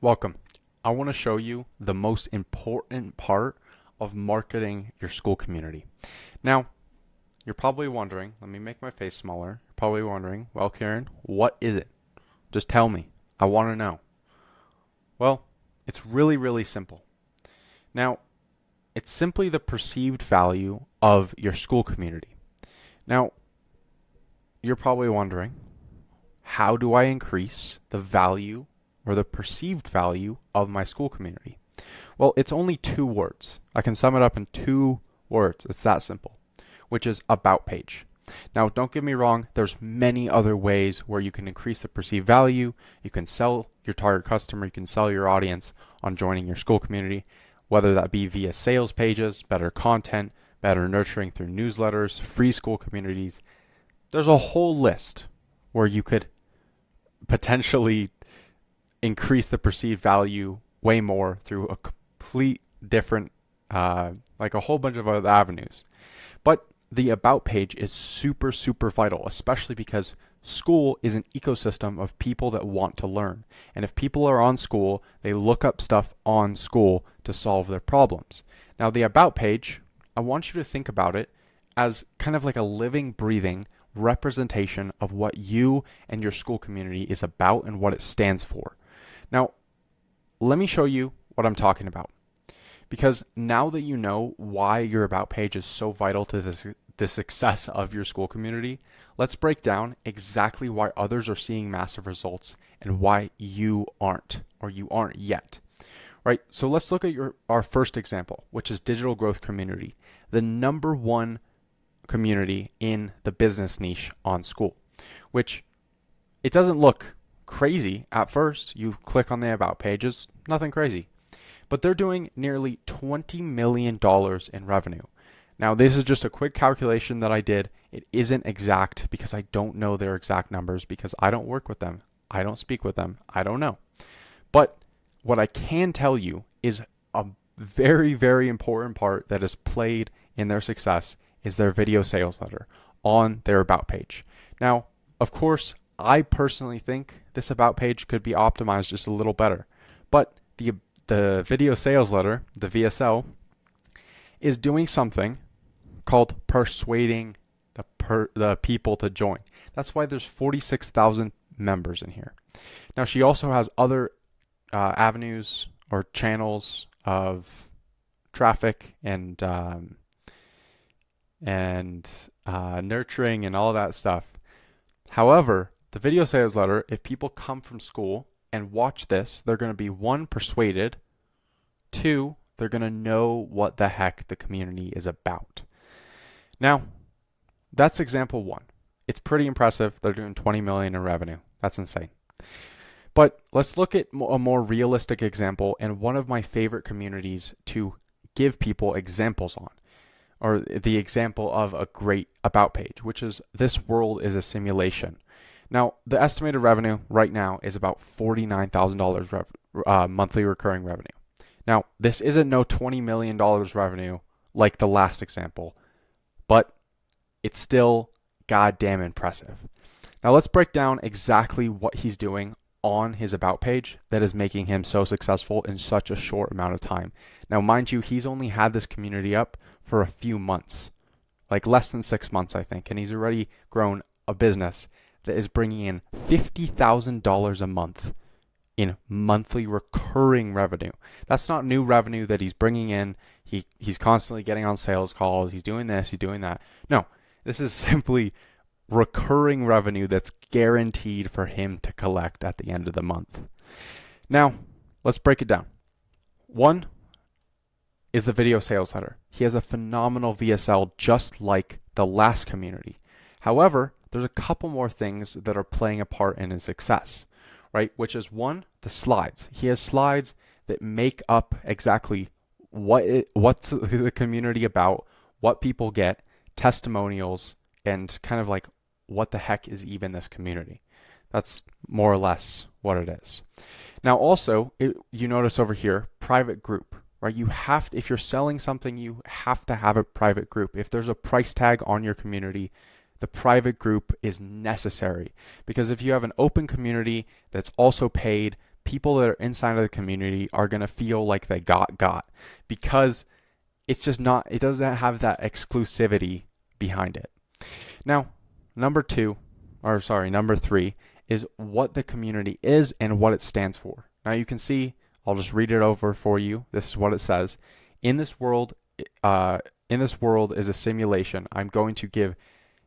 Welcome. I want to show you the most important part of marketing your Skool community. Now, you're probably wondering, let me make my face smaller. You're probably wondering, well, Kieran, what is it? Just tell me. I want to know. Well, it's really, really simple. Now, it's simply the perceived value of your Skool community. Now, you're probably wondering, how do I increase the value or the perceived value of my Skool community? Well, it's only two words. I can sum it up in two words. It's that simple, which is about page. Now, don't get me wrong, there's many other ways where you can increase the perceived value. You can sell your target customer, you can sell your audience on joining your Skool community, whether that be via sales pages, better content, better nurturing through newsletters, free Skool communities. There's a whole list where you could potentially increase the perceived value way more through a complete different, like a whole bunch of other avenues. But the about page is super, super vital, especially because Skool is an ecosystem of people that want to learn. And if people are on Skool, they look up stuff on Skool to solve their problems. Now, the about page, I want you to think about it as kind of like a living, breathing representation of what you and your Skool community is about and what it stands for. Now, let me show you what I'm talking about. Because now that you know why your about page is so vital to the success of your Skool community, let's break down exactly why others are seeing massive results and why you aren't, or you aren't yet. Right? So let's look at our first example, which is digital growth community, the number one community in the business niche on Skool, which it doesn't look crazy at first. You click on the about pages, nothing crazy. But they're doing nearly $20 million in revenue. Now, this is just a quick calculation that I did. It isn't exact because I don't know their exact numbers because I don't work with them. I don't speak with them. I don't know. But what I can tell you is a very, very important part that is played in their success is their video sales letter on their about page. Now, of course, I personally think this about page could be optimized just a little better. But the video sales letter, the VSL, is doing something called persuading the people to join. That's why there's 46,000 members in here. Now, she also has other avenues or channels of traffic and nurturing and all that stuff. However, the video sales letter, if people come from Skool and watch this, they're going to be, one, persuaded, two, they're going to know what the heck the community is about. Now, that's example one. It's pretty impressive. They're doing 20 million in revenue. That's insane. But let's look at a more realistic example and one of my favorite communities to give people examples on, or the example of a great about page, which is This World is a Simulation. Now, the estimated revenue right now is about $49,000 monthly recurring revenue. Now, this isn't no $20 million revenue like the last example, but it's still goddamn impressive. Now, let's break down exactly what he's doing on his about page that is making him so successful in such a short amount of time. Now, mind you, he's only had this community up for a few months, like less than 6 months, I think, and he's already grown a business that is bringing in $50,000 a month in monthly recurring revenue. That's not new revenue that he's bringing in. He's constantly getting on sales calls. He's doing this, he's doing that. No, this is simply recurring revenue that's guaranteed for him to collect at the end of the month. Now, let's break it down. One is the video sales letter. He has a phenomenal VSL just like the last community. However, there's a couple more things that are playing a part in his success, right? Which is one, the slides. He has slides that make up exactly what's the community about, what people get, testimonials, and kind of like what the heck is even this community. That's more or less what it is. Now, also, you notice over here, private group, right? You have to, if you're selling something, you have to have a private group. If there's a price tag on your community, the private group is necessary, because if you have an open community that's also paid, people that are inside of the community are going to feel like they got because it's just not, it doesn't have that exclusivity behind it. Now, number three is what the community is and what it stands for. Now you can see, I'll just read it over for you. This is what it says. In this world is a simulation. I'm going to give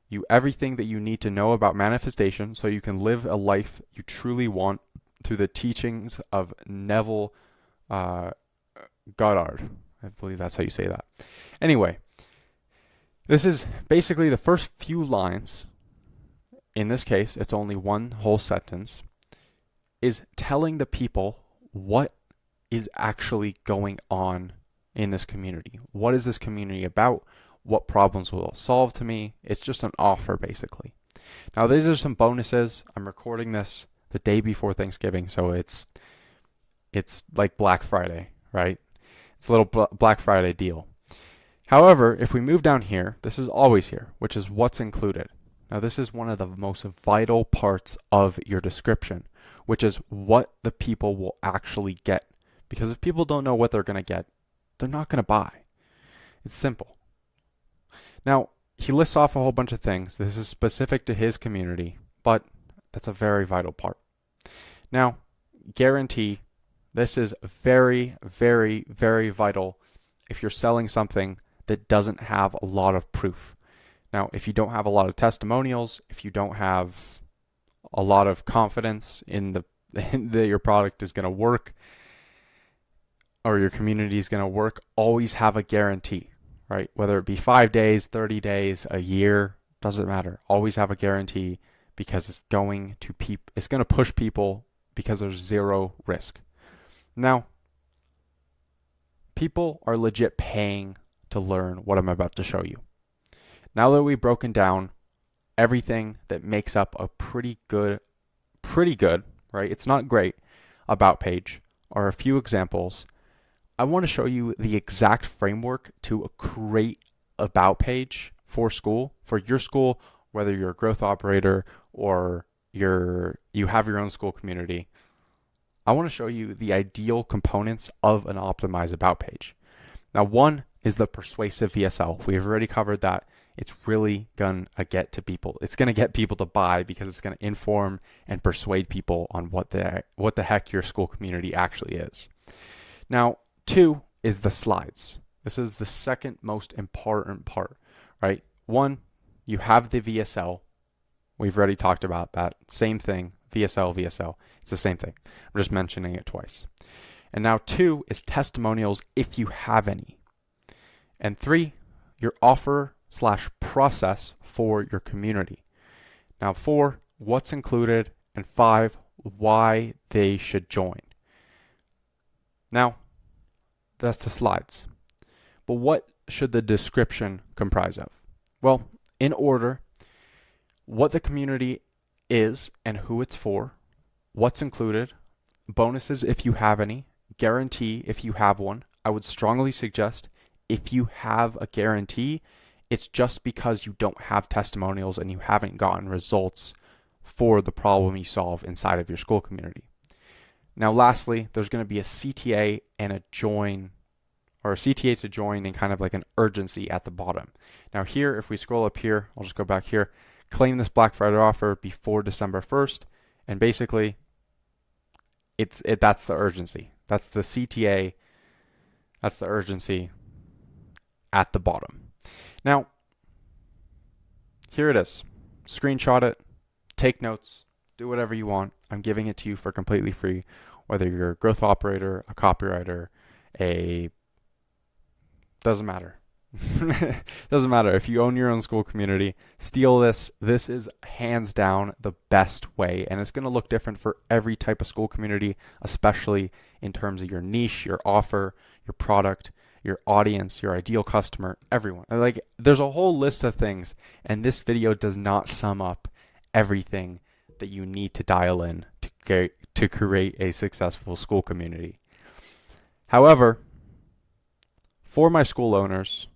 you everything that you need to know about manifestation so you can live a life you truly want through the teachings of Neville Goddard. I believe that's how you say that. Anyway, this is basically the first few lines. In this case, it's only one whole sentence, is telling the people what is actually going on in this community. What is this community about? What problems will it solve to me? It's just an offer, basically. Now, these are some bonuses. I'm recording this the day before Thanksgiving, so it's like Black Friday, right? It's a little Black Friday deal. However, if we move down here, this is always here, which is what's included. Now, this is one of the most vital parts of your description, which is what the people will actually get. Because if people don't know what they're going to get, they're not going to buy. It's simple. Now, he lists off a whole bunch of things. This is specific to his community, but that's a very vital part. Now, guarantee, this is very, very, very vital if you're selling something that doesn't have a lot of proof. Now, if you don't have a lot of testimonials, if you don't have a lot of confidence in that your product is going to work or your community is going to work, always have a guarantee, right? Whether it be 5 days, 30 days, a year, doesn't matter. Always have a guarantee because it's going to push people because there's zero risk. Now, people are legit paying to learn what I'm about to show you. Now that we've broken down everything that makes up a pretty good, right? It's not great, about page, or a few examples. I want to show you the exact framework to create about page for Skool, for your school, whether you're a growth operator or you have your own Skool community. I want to show you the ideal components of an optimized about page. Now, one is the persuasive VSL. We've already covered that. It's really going to get to people. It's going to get people to buy because it's going to inform and persuade people on what the heck your Skool community actually is. Now, two is the slides. This is the second most important part, right? One, you have the VSL. We've already talked about that. Same thing, VSL. It's the same thing. I'm just mentioning it twice. And now two is testimonials if you have any. And three, your offer/process for your community. Now, 4, what's included, and 5, why they should join. Now, that's the slides. But what should the description comprise of? Well, in order, what the community is and who it's for, what's included, bonuses if you have any, guarantee if you have one. I would strongly suggest if you have a guarantee, it's just because you don't have testimonials and you haven't gotten results for the problem you solve inside of your Skool community. Now, lastly, there's going to be a CTA and a join, or a CTA to join and kind of like an urgency at the bottom. Now here, if we scroll up here, I'll just go back here, claim this Black Friday offer before December 1st. And basically, that's the urgency. That's the CTA. That's the urgency at the bottom. Now, here it is. Screenshot it, take notes, do whatever you want. I'm giving it to you for completely free, whether you're a growth operator, a copywriter, doesn't matter. Doesn't matter. If you own your own Skool community, steal this. This is hands down the best way, and it's going to look different for every type of Skool community, especially in terms of your niche, your offer, your product, your audience, your ideal customer, everyone. Like, there's a whole list of things, and this video does not sum up everything that you need to dial in to create a successful Skool community. However, for my Skool owners,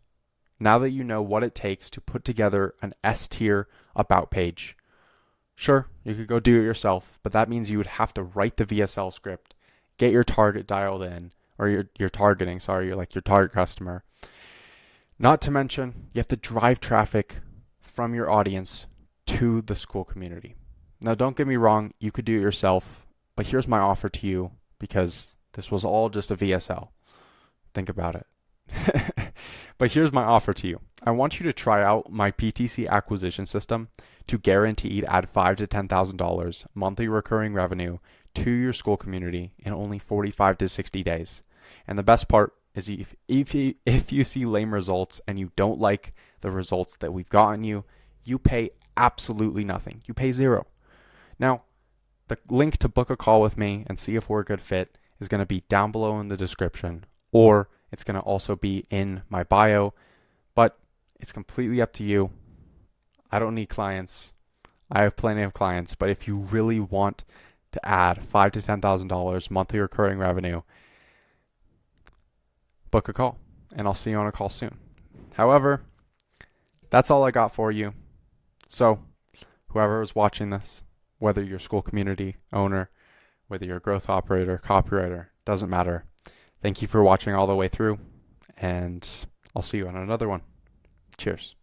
now that you know what it takes to put together an S-tier about page, sure, you could go do it yourself, but that means you would have to write the VSL script get your target dialed in, or your targeting, sorry, your target customer. Not to mention, you have to drive traffic from your audience to the Skool community. Now, don't get me wrong, you could do it yourself, but here's my offer to you because this was all just a VSL. Think about it. But here's my offer to you. I want you to try out my PTC acquisition system to guaranteed add $5,000 to $10,000 monthly recurring revenue to your Skool community in only 45 to 60 days. And the best part is if you see lame results and you don't like the results that we've gotten you, you pay absolutely nothing. You pay zero. Now, the link to book a call with me and see if we're a good fit is going to be down below in the description, or it's going to also be in my bio, but it's completely up to you. I don't need clients. I have plenty of clients, but if you really want to add $5,000 to $10,000 monthly recurring revenue, book a call, and I'll see you on a call soon. However, that's all I got for you. So, whoever is watching this, whether you're a Skool community owner, whether you're a growth operator, copywriter, doesn't matter. Thank you for watching all the way through, and I'll see you on another one. Cheers.